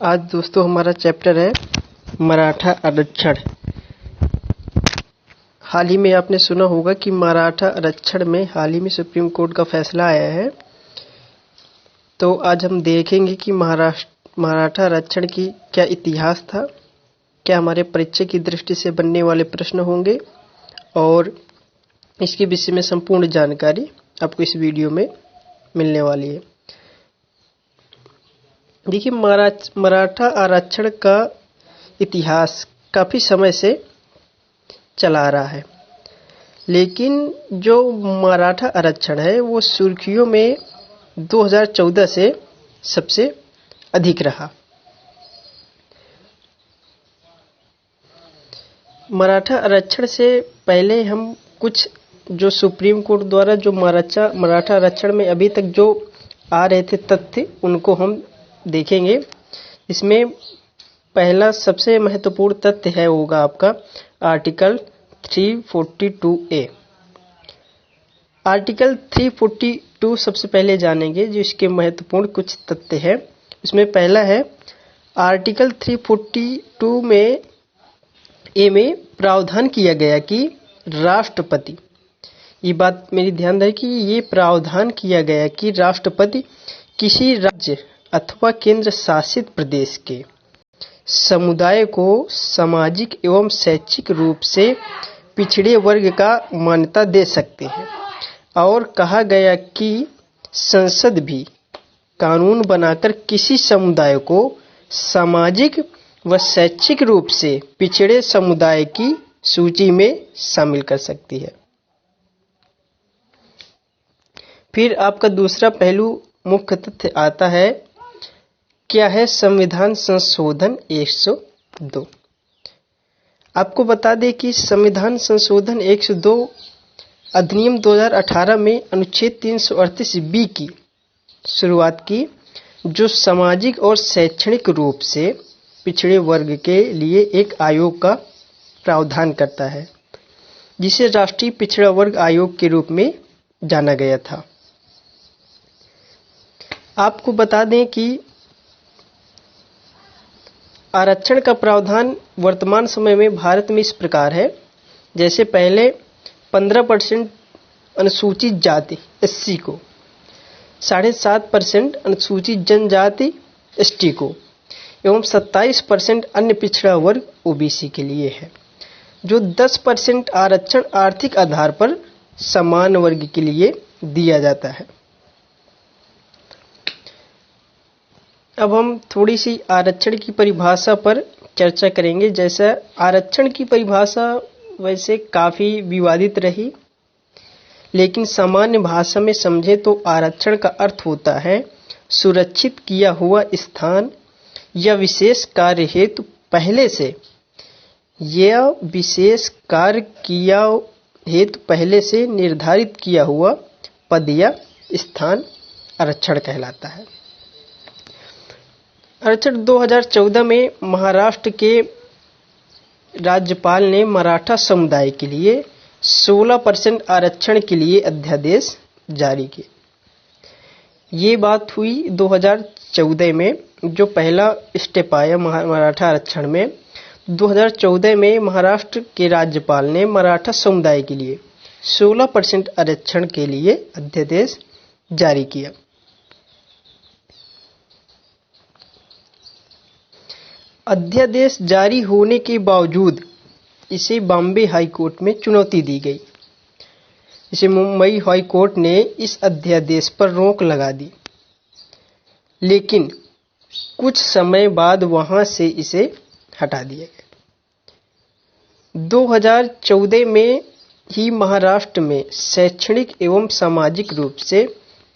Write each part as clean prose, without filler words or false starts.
आज दोस्तों हमारा चैप्टर है मराठा आरक्षण। हाल ही में आपने सुना होगा कि मराठा आरक्षण में हाल ही में सुप्रीम कोर्ट का फैसला आया है। तो आज हम देखेंगे कि मराठा आरक्षण की क्या इतिहास था, क्या हमारे परीक्षा की दृष्टि से बनने वाले प्रश्न होंगे और इसके विषय में संपूर्ण जानकारी आपको इस वीडियो में मिलने वाली है। देखिए, मराठा आरक्षण का इतिहास काफ़ी समय से चला आ रहा है, लेकिन जो मराठा आरक्षण है वो सुर्खियों में 2014 से सबसे अधिक रहा। मराठा आरक्षण से पहले हम कुछ जो सुप्रीम कोर्ट द्वारा जो मराठा आरक्षण में अभी तक जो आ रहे थे तथ्य उनको हम देखेंगे। इसमें पहला सबसे महत्वपूर्ण तथ्य है होगा आपका आर्टिकल 342A। आर्टिकल 342 सबसे पहले जानेंगे, जो इसके महत्वपूर्ण कुछ तथ्य है। इसमें पहला है आर्टिकल 342 में में प्रावधान किया गया कि राष्ट्रपति, ये बात मेरी ध्यान रहे कि ये प्रावधान किया गया कि राष्ट्रपति किसी राज्य अथवा केंद्र शासित प्रदेश के समुदाय को सामाजिक एवं शैक्षिक रूप से पिछड़े वर्ग का मान्यता दे सकते हैं। और कहा गया कि संसद भी कानून बनाकर किसी समुदाय को सामाजिक व शैक्षिक रूप से पिछड़े समुदाय की सूची में शामिल कर सकती है। फिर आपका दूसरा पहलू मुख्य तथ्य आता है, क्या है संविधान संशोधन 102। आपको बता दें कि संविधान संशोधन 102 अधिनियम 2018 में अनुच्छेद 338B की शुरुआत की, जो सामाजिक और शैक्षणिक रूप से पिछड़े वर्ग के लिए एक आयोग का प्रावधान करता है, जिसे राष्ट्रीय पिछड़ा वर्ग आयोग के रूप में जाना गया था। आपको बता दें कि आरक्षण का प्रावधान वर्तमान समय में भारत में इस प्रकार है, जैसे पहले 15% अनुसूचित जाति SC को, 7.5% अनुसूचित जनजाति ST को एवं 27% अन्य पिछड़ा वर्ग OBC के लिए है, जो 10% आरक्षण आर्थिक आधार पर समान वर्ग के लिए दिया जाता है। अब हम थोड़ी सी आरक्षण की परिभाषा पर चर्चा करेंगे। जैसा आरक्षण की परिभाषा वैसे काफ़ी विवादित रही, लेकिन सामान्य भाषा में समझे तो आरक्षण का अर्थ होता है सुरक्षित किया हुआ स्थान या विशेष कार्य हेतु पहले से निर्धारित किया हुआ पद या स्थान आरक्षण कहलाता है। आरक्षण 2014 में महाराष्ट्र के राज्यपाल ने मराठा समुदाय के लिए 16% आरक्षण के लिए अध्यादेश जारी किए। ये बात हुई 2014 में, जो पहला स्टेप आया मराठा आरक्षण में। 2014 में महाराष्ट्र के राज्यपाल ने मराठा समुदाय के लिए 16% आरक्षण के लिए अध्यादेश जारी किया। अध्यादेश जारी होने के बावजूद इसे बॉम्बे हाई कोर्ट में चुनौती दी गई। इसे मुंबई हाई कोर्ट ने इस अध्यादेश पर रोक लगा दी, लेकिन कुछ समय बाद वहां से इसे हटा दिया गया। 2014 में ही महाराष्ट्र में शैक्षणिक एवं सामाजिक रूप से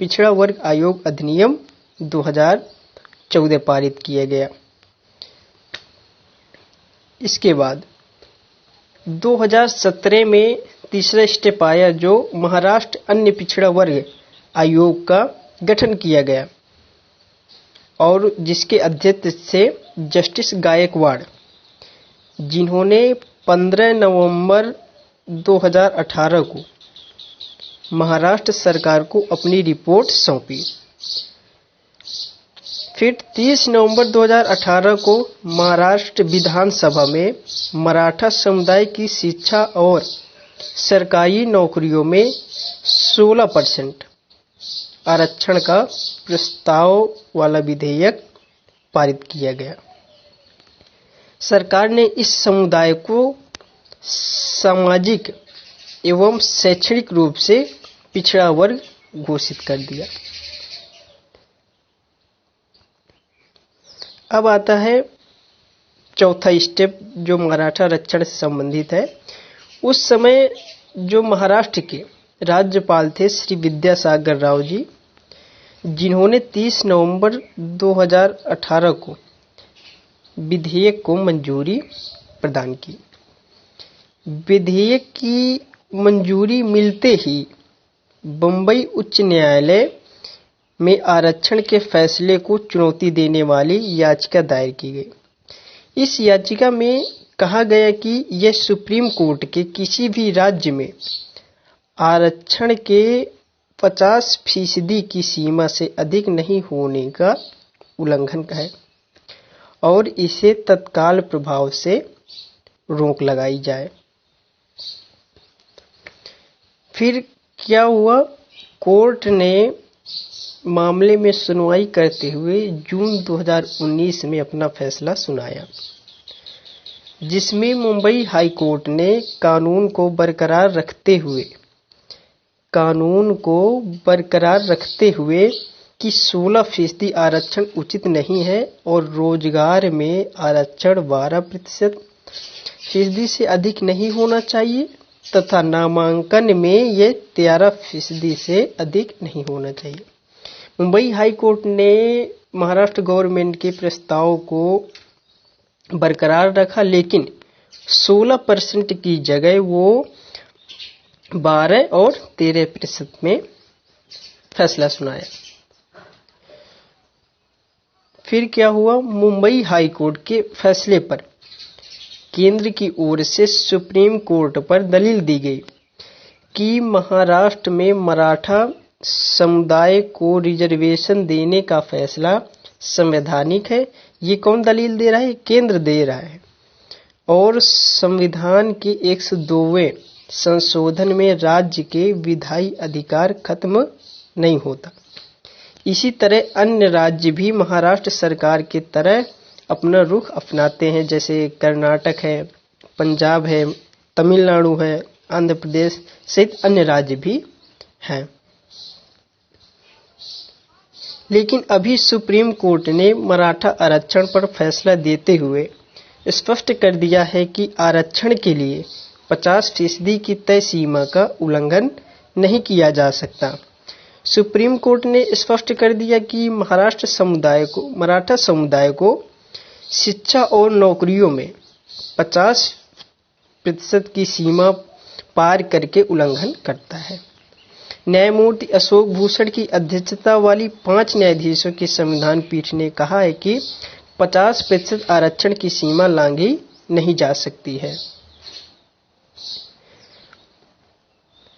पिछड़ा वर्ग आयोग अधिनियम 2014 पारित किया गया। इसके बाद 2017 में तीसरा स्टेप आया, जो महाराष्ट्र अन्य पिछड़ा वर्ग आयोग का गठन किया गया और जिसके अध्यक्ष थे जस्टिस गायकवाड़, जिन्होंने 15 नवंबर 2018 को महाराष्ट्र सरकार को अपनी रिपोर्ट सौंपी। फिर 30 नवंबर 2018 को महाराष्ट्र विधानसभा में मराठा समुदाय की शिक्षा और सरकारी नौकरियों में 16% आरक्षण का प्रस्ताव वाला विधेयक पारित किया गया। सरकार ने इस समुदाय को सामाजिक एवं शैक्षणिक रूप से पिछड़ा वर्ग घोषित कर दिया। अब आता है चौथा स्टेप जो मराठा आरक्षण से संबंधित है। उस समय जो महाराष्ट्र के राज्यपाल थे श्री विद्यासागर राव जी, जिन्होंने 30 नवंबर 2018 को विधेयक को मंजूरी प्रदान की। विधेयक की मंजूरी मिलते ही बंबई उच्च न्यायालय में आरक्षण के फैसले को चुनौती देने वाली याचिका दायर की गई। इस याचिका में कहा गया कि यह सुप्रीम कोर्ट के किसी भी राज्य में आरक्षण के 50% की सीमा से अधिक नहीं होने का उल्लंघन है और इसे तत्काल प्रभाव से रोक लगाई जाए। फिर क्या हुआ, कोर्ट ने मामले में सुनवाई करते हुए जून 2019 में अपना फैसला सुनाया, जिसमें मुंबई हाई कोर्ट ने कानून को बरकरार रखते हुए कि 16% आरक्षण उचित नहीं है और रोजगार में आरक्षण 12% से अधिक नहीं होना चाहिए तथा नामांकन में यह 13% से अधिक नहीं होना चाहिए। मुंबई हाई कोर्ट ने महाराष्ट्र गवर्नमेंट के प्रस्ताव को बरकरार रखा, लेकिन 16% की जगह वो 12 और 13% में फैसला सुनाया। फिर क्या हुआ, मुंबई हाई कोर्ट के फैसले पर केंद्र की ओर से सुप्रीम कोर्ट पर दलील दी गई कि महाराष्ट्र में मराठा समुदाय को रिजर्वेशन देने का फैसला संवैधानिक है। ये कौन दलील दे रहा है? केंद्र दे रहा है। और संविधान के 102वें संशोधन में राज्य के विधायी अधिकार खत्म नहीं होता। इसी तरह अन्य राज्य भी महाराष्ट्र सरकार की तरह अपना रुख अपनाते हैं, जैसे कर्नाटक है, पंजाब है, तमिलनाडु है, आंध्र प्रदेश सहित अन्य राज्य भी हैं। लेकिन अभी सुप्रीम कोर्ट ने मराठा आरक्षण पर फैसला देते हुए स्पष्ट कर दिया है कि आरक्षण के लिए 50% की तय सीमा का उल्लंघन नहीं किया जा सकता। सुप्रीम कोर्ट ने स्पष्ट कर दिया कि मराठा समुदाय को शिक्षा और नौकरियों में 50% की सीमा पार करके उल्लंघन करता है। न्यायमूर्ति अशोक भूषण की अध्यक्षता वाली 5 न्यायाधीशों की संविधान पीठ ने कहा है कि 50% आरक्षण की सीमा लांघी नहीं जा सकती है।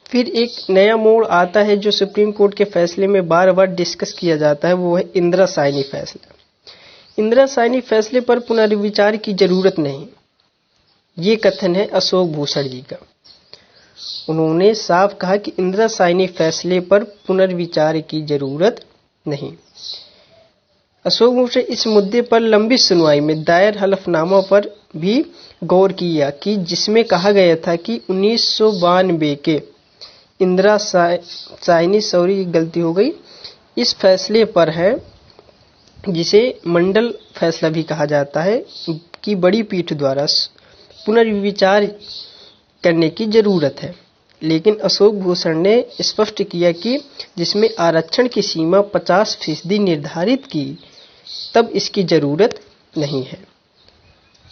फिर एक नया मोड़ आता है जो सुप्रीम कोर्ट के फैसले में बार बार डिस्कस किया जाता है, वो है इंदिरा साइनी फैसला। इंदिरा साइनी फैसले पर पुनर्विचार की जरूरत नहीं, ये कथन है अशोक भूषण जी का। उन्होंने साफ कहा कि इंदिरा साइनी फैसले पर पुनर्विचार की जरूरत नहीं। अशोक भूषण इस मुद्दे पर लंबी सुनवाई में दायर हलफनामा पर भी गौर किया कि जिसमें कहा गया था कि 1992 के इंदिरा साइनी, सॉरी गलती हो गई, इस फैसले पर है, जिसे मंडल फैसला भी कहा जाता है, कि बड़ी पीठ द्वारा पुनर्विचार करने की जरूरत है। लेकिन अशोक भूषण ने स्पष्ट किया कि जिसमें आरक्षण की सीमा 50% निर्धारित की, तब इसकी जरूरत नहीं है।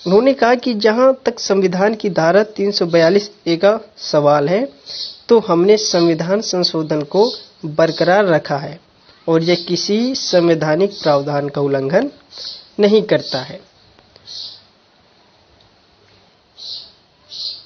उन्होंने कहा कि जहां तक संविधान की धारा 342A का सवाल है, तो हमने संविधान संशोधन को बरकरार रखा है और यह किसी संवैधानिक प्रावधान का उल्लंघन नहीं करता है।